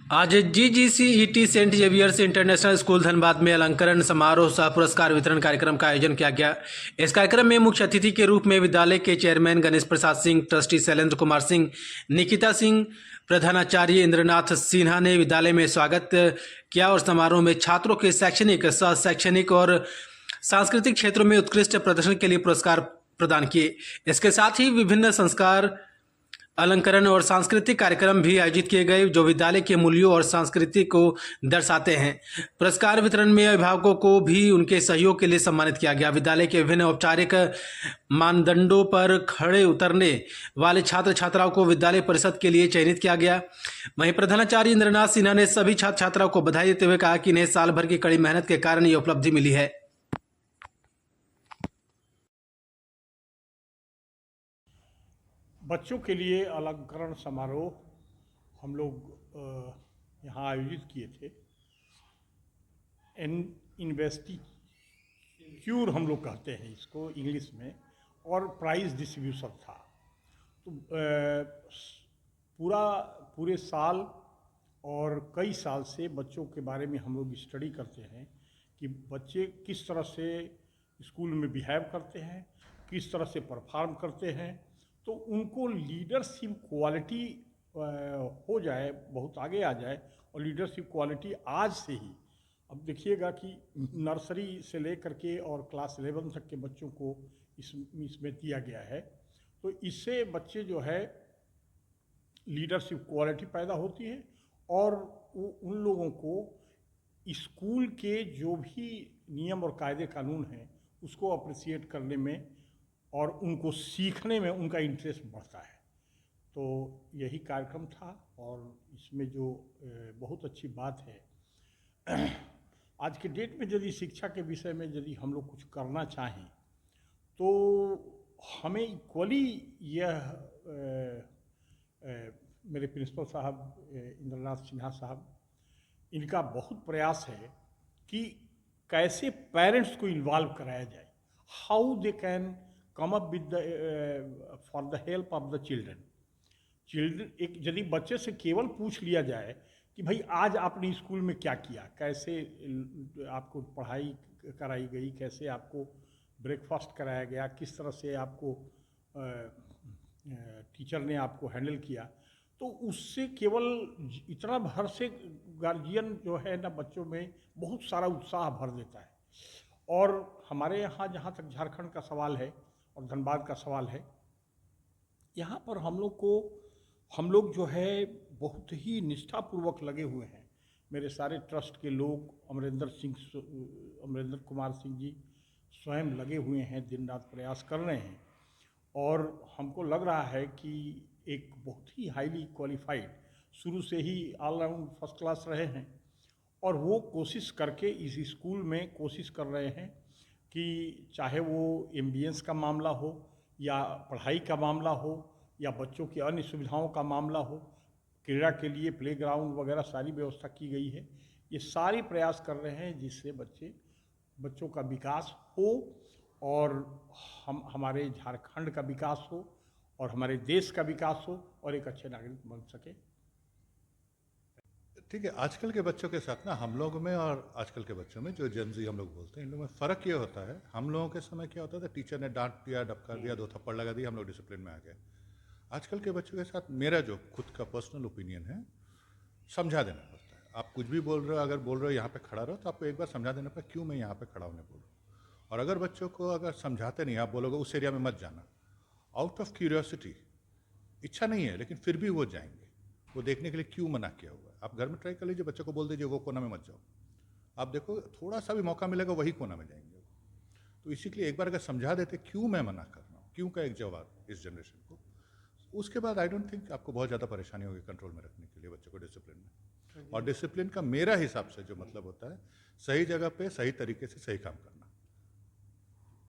आज GGCET Saint Xavier's international school Dhanbad में अलंकरण समारोह सह पुरस्कार वितरण कार्यक्रम का आयोजन किया गया। इस कार्यक्रम में मुख्य अतिथि के रूप में विद्यालय के चेयरमैन गणेश प्रसाद सिंह, ट्रस्टी शैलेंद्र कुमार सिंह, निकिता सिंह, प्रधानाचार्य इंद्रनाथ सिन्हा ने विद्यालय में स्वागत किया और समारोह में छात्रों के शैक्षणिक, सह शैक्षणिक और सांस्कृतिक क्षेत्रों में उत्कृष्ट प्रदर्शन के लिए पुरस्कार प्रदान किए। इसके साथ ही विभिन्न संस्कार, अलंकरण और सांस्कृतिक कार्यक्रम भी आयोजित किए गए जो विद्यालय के मूल्यों और संस्कृति को दर्शाते हैं। पुरस्कार वितरण में अभिभावकों को भी उनके सहयोग के लिए सम्मानित किया गया। विद्यालय के विभिन्न औपचारिक मानदंडों पर खड़े उतरने वाले छात्र छात्राओं को विद्यालय परिषद के लिए चयनित किया गया। वहीं प्रधानाचार्य इंद्रनाथ सिन्हा ने सभी छात्र छात्राओं को बधाई देते हुए कहा कि इन्हें साल भर की कड़ी मेहनत के कारण ये उपलब्धि मिली है। बच्चों के लिए अलंकरण समारोह हम लोग यहाँ आयोजित किए थे। इन्वेस्टिट्यूर हम लोग कहते हैं इसको इंग्लिश में, और प्राइज़ डिस्ट्रीब्यूशन था। तो पूरे साल और कई साल से बच्चों के बारे में हम लोग स्टडी करते हैं कि बच्चे किस तरह से स्कूल में बिहेव करते हैं, किस तरह से परफॉर्म करते हैं, तो उनको लीडरशिप क्वालिटी हो जाए, बहुत आगे आ जाए। और लीडरशिप क्वालिटी आज से ही, अब देखिएगा कि नर्सरी से लेकर के और क्लास 11 तक के बच्चों को इसमें दिया गया है। तो इससे बच्चे जो है लीडरशिप क्वालिटी पैदा होती है और उन लोगों को स्कूल के जो भी नियम और कायदे कानून हैं उसको अप्रिशिएट करने में और उनको सीखने में उनका इंटरेस्ट बढ़ता है। तो यही कार्यक्रम था और इसमें जो बहुत अच्छी बात है, आज के डेट में यदि शिक्षा के विषय में यदि हम लोग कुछ करना चाहें तो हमें इक्वली यह मेरे प्रिंसिपल साहब इंद्रनाथ सिन्हा साहब, इनका बहुत प्रयास है कि कैसे पेरेंट्स को इन्वॉल्व कराया जाए, how they can come up with for the help of the children. एक यदि बच्चे से केवल पूछ लिया जाए कि भाई आज आपने स्कूल में क्या किया, कैसे आपको पढ़ाई कराई गई, कैसे आपको ब्रेकफास्ट कराया गया, किस तरह से आपको टीचर ने आपको हैंडल किया, तो उससे केवल इतना भर से गार्जियन जो है ना बच्चों में बहुत सारा उत्साह भर देता है। और हमारे यहाँ जहाँ तक झारखंड का सवाल है और धनबाद का सवाल है, यहाँ पर हम लोग जो है बहुत ही निष्ठापूर्वक लगे हुए हैं। मेरे सारे ट्रस्ट के लोग, अमरेंद्र कुमार सिंह जी स्वयं लगे हुए हैं, दिन रात प्रयास कर रहे हैं। और हमको लग रहा है कि एक बहुत ही हाईली क्वालिफाइड, शुरू से ही ऑलराउंड फर्स्ट क्लास रहे हैं और वो कोशिश करके इस स्कूल में कोशिश कर रहे हैं कि चाहे वो एम्बियंस का मामला हो या पढ़ाई का मामला हो या बच्चों की अन्य सुविधाओं का मामला हो, क्रीड़ा के लिए प्लेग्राउंड वगैरह सारी व्यवस्था की गई है। ये सारे प्रयास कर रहे हैं जिससे बच्चों का विकास हो और हमारे झारखंड का विकास हो और हमारे देश का विकास हो और एक अच्छे नागरिक बन सके। ठीक है, आजकल के बच्चों के साथ ना हम लोग में और आजकल के बच्चों में, जो जेनजी हम लोग बोलते हैं, इन लोगों में फ़र्क ये होता है, हम लोगों के समय क्या होता था, टीचर ने डांट दिया, डपकार दिया, 2 थप्पड़ लगा दिया, हम लोग डिसिप्लिन में आ गए। आजकल के बच्चों के साथ मेरा जो खुद का पर्सनल ओपिनियन है, समझा देना पड़ता है। आप कुछ भी बोल रहे हो, अगर बोल रहे हो यहाँ पे खड़ा रहो, तो आपको एक बार समझा देना पड़ेगा क्यों मैं यहाँ पे खड़ा होने बोल रहा हूँ। और अगर बच्चों को अगर समझाते नहीं, आप बोलोगे उस एरिया में मत जाना, आउट ऑफ क्यूरियोसिटी, इच्छा नहीं है लेकिन फिर भी वो जाएंगे, वो देखने के लिए क्यों मना किया हुआ है। आप घर में ट्राई कर लीजिए, बच्चों को बोल दीजिए वो कोना में मत जाओ, आप देखो थोड़ा सा भी मौका मिलेगा वही कोना में जाएंगे। तो इसी के लिए एक बार अगर समझा देते क्यों मैं मना कर रहा हूँ, क्यों का एक जवाब इस जनरेशन को, उसके बाद आई डोंट थिंक आपको बहुत ज़्यादा परेशानी होगी कंट्रोल में रखने के लिए बच्चों को डिसिप्लिन में। और डिसिप्लिन का मेरा हिसाब से जो मतलब होता है, सही जगह पे सही तरीके से सही काम करना।